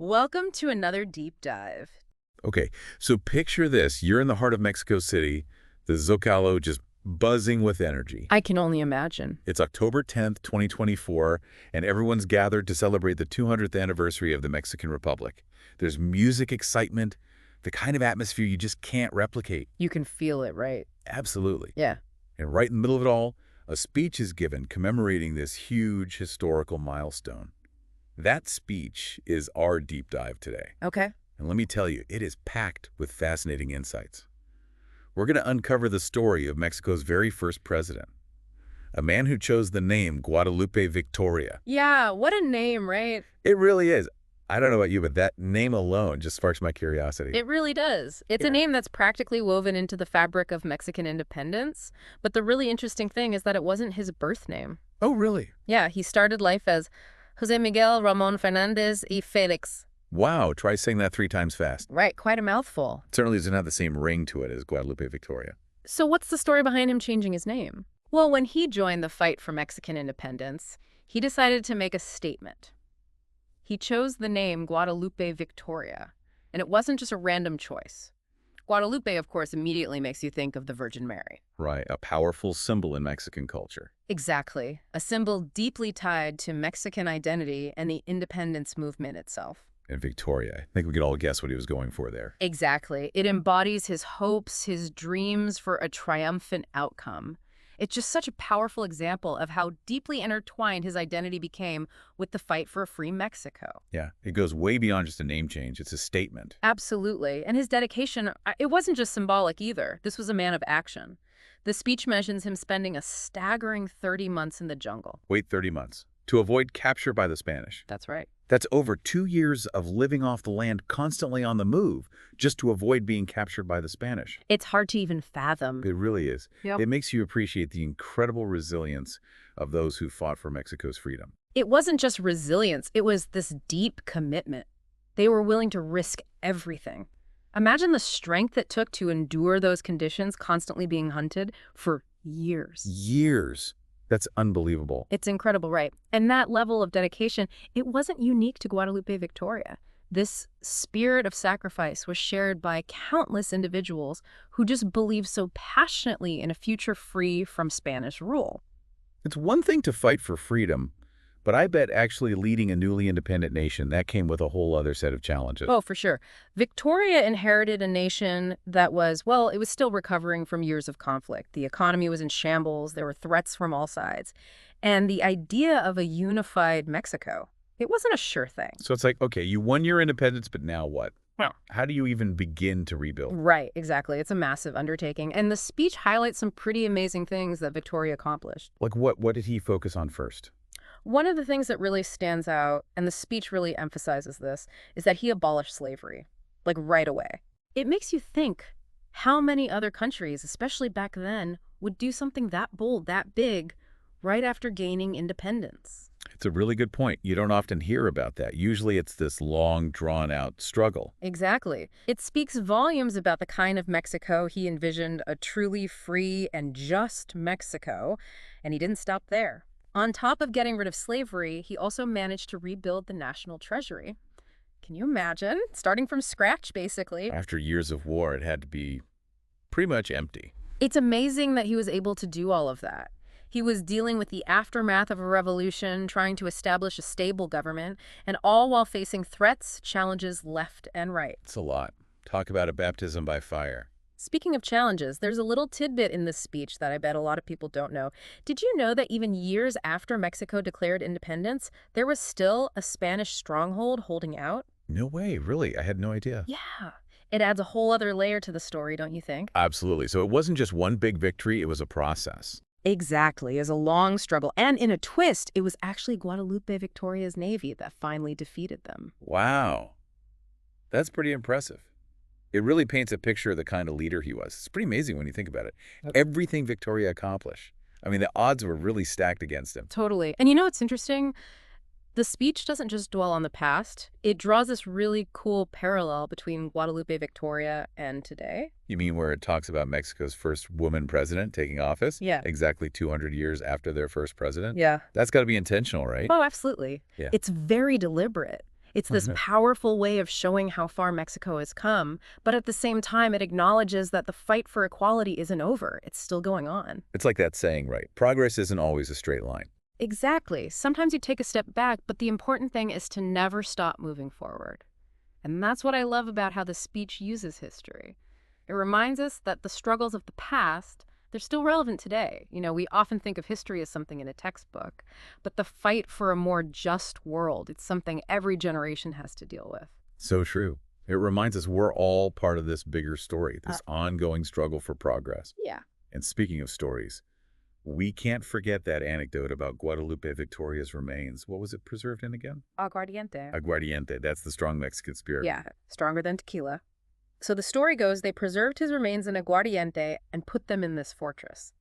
Welcome to another deep dive. Okay, so picture this. You're in the heart of Mexico City, the Zocalo just buzzing with energy. I can only imagine. It's October 10th, 2024, and everyone's gathered to celebrate the 200th anniversary of the Mexican Republic. There's music, excitement, the kind of atmosphere you just can't replicate. You can feel it, right? Absolutely. Yeah. And right in the middle of it all, a speech is given commemorating this huge historical milestone. That speech is our deep dive today. Okay. And let me tell you, it is packed with fascinating insights. We're going to uncover the story of Mexico's very first president, a man who chose the name Guadalupe Victoria. Yeah, what a name, right? It really is. I don't know about you, but that name alone just sparks my curiosity. It really does. It's a name that's practically woven into the fabric of Mexican independence. But the really interesting thing is that it wasn't his birth name. Oh, really? Yeah, he started life as José Miguel Ramón Fernández y Félix. Wow, try saying that 3 times fast. Right, quite a mouthful. It certainly doesn't have the same ring to it as Guadalupe Victoria. So what's the story behind him changing his name? Well, when he joined the fight for Mexican independence, he decided to make a statement. He chose the name Guadalupe Victoria, and it wasn't just a random choice. Guadalupe, of course, immediately makes you think of the Virgin Mary. Right, a powerful symbol in Mexican culture. Exactly, a symbol deeply tied to Mexican identity and the independence movement itself. And Victoria, I think we could all guess what he was going for there. Exactly. It embodies his hopes, his dreams for a triumphant outcome. It's just such a powerful example of how deeply intertwined his identity became with the fight for a free Mexico. Yeah, it goes way beyond just a name change. It's a statement. Absolutely. And his dedication, it wasn't just symbolic either. This was a man of action. The speech mentions him spending a staggering 30 months in the jungle. Wait 30 months to avoid capture by the Spanish. That's right. That's over 2 years of living off the land, constantly on the move, just to avoid being captured by the Spanish. It's hard to even fathom. It really is. Yep. It makes you appreciate the incredible resilience of those who fought for Mexico's freedom. It wasn't just resilience, it was this deep commitment. They were willing to risk everything. Imagine the strength it took to endure those conditions, constantly being hunted for years. Years. That's unbelievable. It's incredible, right? And that level of dedication, it wasn't unique to Guadalupe Victoria. This spirit of sacrifice was shared by countless individuals who just believed so passionately in a future free from Spanish rule. It's one thing to fight for freedom, but I bet actually leading a newly independent nation, that came with a whole other set of challenges. Oh, for sure. Victoria inherited a nation that was, well, it was still recovering from years of conflict. The economy was in shambles. There were threats from all sides. And the idea of a unified Mexico, it wasn't a sure thing. So it's like, okay, you won your independence, but now what? Well, how do you even begin to rebuild? right, exactly. It's a massive undertaking. And the speech highlights some pretty amazing things that Victoria accomplished. Like what did he focus on first? One of the things that really stands out, and the speech really emphasizes this, is that he abolished slavery, like right away. It makes you think how many other countries, especially back then, would do something that bold, that big, right after gaining independence. It's a really good point. You don't often hear about that. Usually it's this long, drawn-out struggle. Exactly. It speaks volumes about the kind of Mexico he envisioned, a truly free and just Mexico, and he didn't stop there. On top of getting rid of slavery, he also managed to rebuild the national treasury. Can you imagine? Starting from scratch, basically. After years of war, it had to be pretty much empty. It's amazing that he was able to do all of that. He was dealing with the aftermath of a revolution, trying to establish a stable government, and all while facing threats, challenges left and right. It's a lot. Talk about a baptism by fire. Speaking of challenges, there's a little tidbit in this speech that I bet a lot of people don't know. Did you know that even years after Mexico declared independence, there was still a Spanish stronghold holding out? No way, really? I had no idea. Yeah. It adds a whole other layer to the story, don't you think? Absolutely. So it wasn't just one big victory, it was a process. Exactly. It was a long struggle. And in a twist, it was actually Guadalupe Victoria's navy that finally defeated them. Wow. That's pretty impressive. It really paints a picture of the kind of leader he was. It's pretty amazing when you think about it. Everything Victoria accomplished. I mean, the odds were really stacked against him. Totally. And you know what's interesting? The speech doesn't just dwell on the past. It draws this really cool parallel between Guadalupe Victoria and today. You mean where it talks about Mexico's first woman president taking office? Yeah. Exactly 200 years after their first president? Yeah. That's got to be intentional, right? Oh, absolutely. Yeah. It's very deliberate. It's this powerful way of showing how far Mexico has come, but at the same time, it acknowledges that the fight for equality isn't over. It's still going on. It's like that saying, right? Progress isn't always a straight line. Exactly. Sometimes you take a step back, but the important thing is to never stop moving forward. And that's what I love about how the speech uses history. It reminds us that the struggles of the past, they're still relevant today. We often think of history as something in a textbook, but the fight for a more just world, it's something every generation has to deal with. So true. It reminds us we're all part of this bigger story, this ongoing struggle for progress. Yeah. And speaking of stories, we can't forget that anecdote about Guadalupe Victoria's remains. What was it preserved in again? Aguardiente. Aguardiente. That's the strong Mexican spirit. Yeah, stronger than tequila. So the story goes they preserved his remains in aguardiente and put them in this fortress.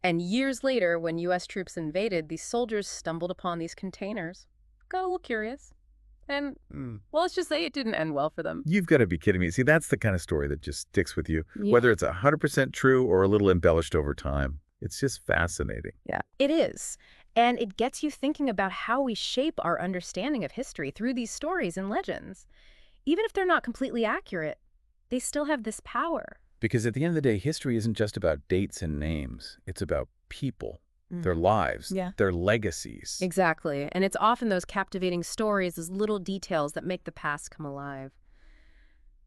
And years later, when U.S. troops invaded, these soldiers stumbled upon these containers. Got a little curious. And, well, let's just say it didn't end well for them. You've got to be kidding me. See, that's the kind of story that just sticks with you, Yeah. whether it's 100% true or a little embellished over time. It's just fascinating. Yeah, it is. And it gets you thinking about how we shape our understanding of history through these stories and legends. Even if they're not completely accurate, they still have this power. Because at the end of the day, history isn't just about dates and names. It's about people, their lives, their legacies. Exactly. And it's often those captivating stories, those little details that make the past come alive.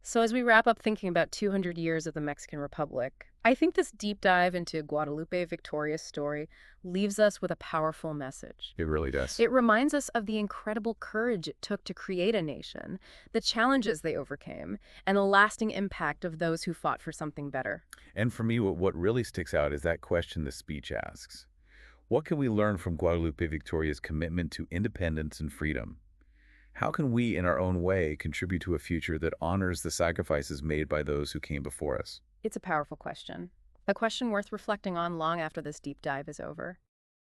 So as we wrap up thinking about 200 years of the Mexican Republic, I think this deep dive into Guadalupe Victoria's story leaves us with a powerful message. It really does. It reminds us of the incredible courage it took to create a nation, the challenges they overcame, and the lasting impact of those who fought for something better. And for me, what really sticks out is that question the speech asks. What can we learn from Guadalupe Victoria's commitment to independence and freedom? How can we, in our own way, contribute to a future that honors the sacrifices made by those who came before us? It's a powerful question. A question worth reflecting on long after this deep dive is over.